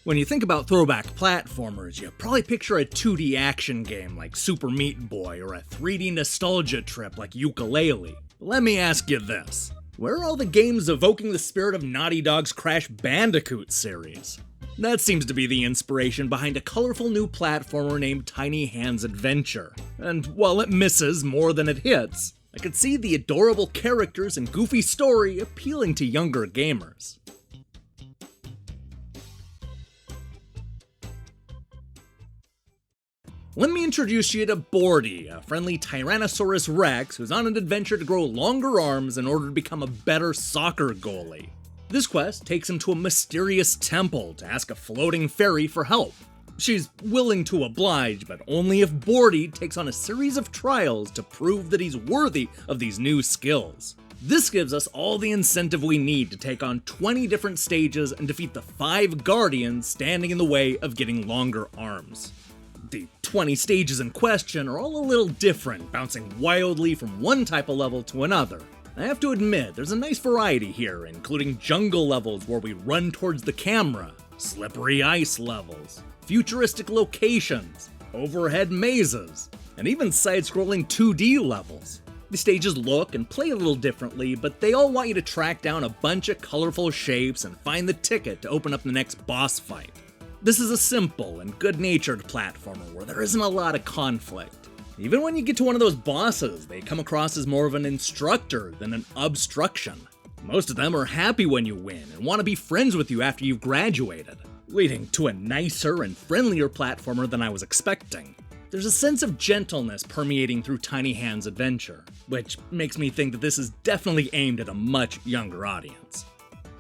When you think about throwback platformers, you probably picture a 2D action game like Super Meat Boy or a 3D nostalgia trip like Yooka-Laylee. But let me ask you this. Where are all the games evoking the spirit of Naughty Dog's Crash Bandicoot series? That seems to be the inspiration behind a colorful new platformer named Tiny Hands Adventure. And while it misses more than it hits, I could see the adorable characters and goofy story appealing to younger gamers. Let me introduce you to Borti, a friendly Tyrannosaurus Rex who's on an adventure to grow longer arms in order to become a better soccer goalie. This quest takes him to a mysterious temple to ask a floating fairy for help. She's willing to oblige, but only if Borti takes on a series of trials to prove that he's worthy of these new skills. This gives us all the incentive we need to take on 20 different stages and defeat the 5 guardians standing in the way of getting longer arms. The 20 stages in question are all a little different, bouncing wildly from one type of level to another. I have to admit, there's a nice variety here, including jungle levels where we run towards the camera, slippery ice levels, futuristic locations, overhead mazes, and even side-scrolling 2D levels. The stages look and play a little differently, but they all want you to track down a bunch of colorful shapes and find the ticket to open up the next boss fight. This is a simple and good-natured platformer where there isn't a lot of conflict. Even when you get to one of those bosses, they come across as more of an instructor than an obstruction. Most of them are happy when you win and want to be friends with you after you've graduated, leading to a nicer and friendlier platformer than I was expecting. There's a sense of gentleness permeating through Tiny Hands Adventure, which makes me think that this is definitely aimed at a much younger audience.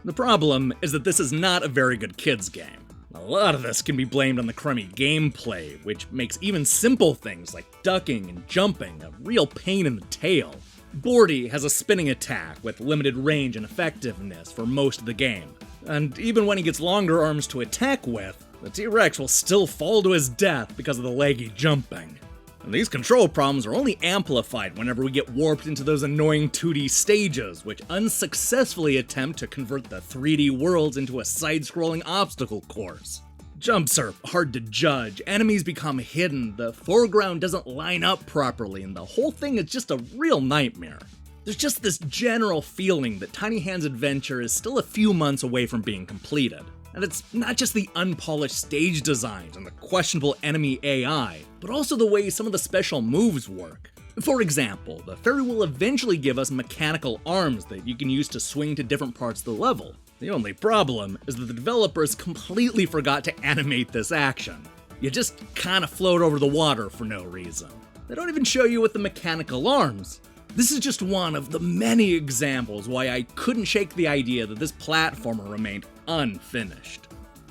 The problem is that this is not a very good kids game. A lot of this can be blamed on the crummy gameplay, which makes even simple things like ducking and jumping a real pain in the tail. Borti has a spinning attack with limited range and effectiveness for most of the game, and even when he gets longer arms to attack with, the T-Rex will still fall to his death because of the laggy jumping. And these control problems are only amplified whenever we get warped into those annoying 2D stages, which unsuccessfully attempt to convert the 3D worlds into a side-scrolling obstacle course. Jumps are hard to judge, enemies become hidden, the foreground doesn't line up properly, and the whole thing is just a real nightmare. There's just this general feeling that Tiny Hands Adventure is still a few months away from being completed. And it's not just the unpolished stage designs and the questionable enemy AI, but also the way some of the special moves work. For example, the fairy will eventually give us mechanical arms that you can use to swing to different parts of the level. The only problem is that the developers completely forgot to animate this action. You just kinda float over the water for no reason. They don't even show you with the mechanical arms. This is just one of the many examples why I couldn't shake the idea that this platformer remained unfinished.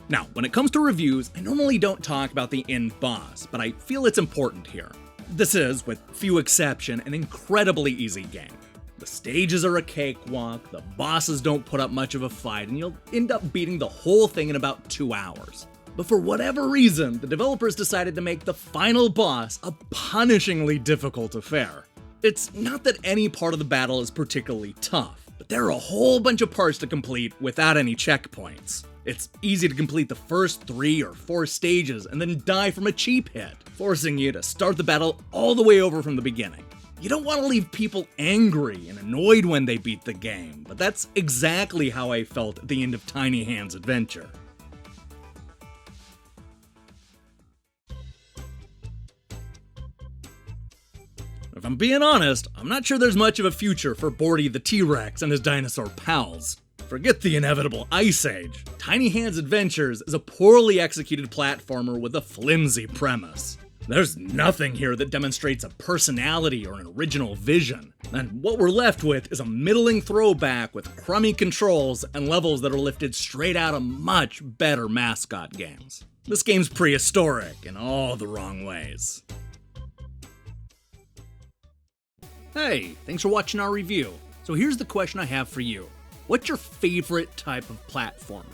Now, when it comes to reviews, I normally don't talk about the end boss, but I feel it's important here. This is, with few exception, an incredibly easy game. The stages are a cakewalk, the bosses don't put up much of a fight, and you'll end up beating the whole thing in about 2 hours. But for whatever reason, the developers decided to make the final boss a punishingly difficult affair. It's not that any part of the battle is particularly tough, but there are a whole bunch of parts to complete without any checkpoints. It's easy to complete the first 3 or 4 stages and then die from a cheap hit, forcing you to start the battle all the way over from the beginning. You don't want to leave people angry and annoyed when they beat the game, but that's exactly how I felt at the end of Tiny Hands Adventure. If I'm being honest, I'm not sure there's much of a future for Borti the T-Rex and his dinosaur pals. Forget the inevitable Ice Age. Tiny Hands Adventures is a poorly executed platformer with a flimsy premise. There's nothing here that demonstrates a personality or an original vision, and what we're left with is a middling throwback with crummy controls and levels that are lifted straight out of much better mascot games. This game's prehistoric in all the wrong ways. Hey, thanks for watching our review. So here's the question I have for you. What's your favorite type of platformer?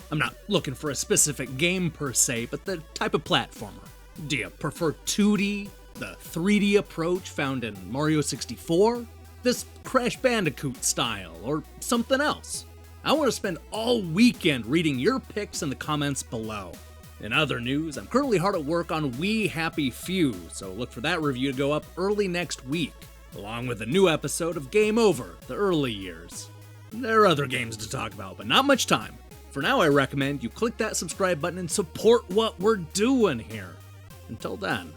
I'm not looking for a specific game per se, but the type of platformer. Do you prefer 2D, the 3D approach found in Mario 64, this Crash Bandicoot style, or something else? I want to spend all weekend reading your picks in the comments below. In other news, I'm currently hard at work on We Happy Few, so look for that review to go up early next week, along with a new episode of Game Over, the early years. There are other games to talk about, but not much time. For now, I recommend you click that subscribe button and support what we're doing here. Until then.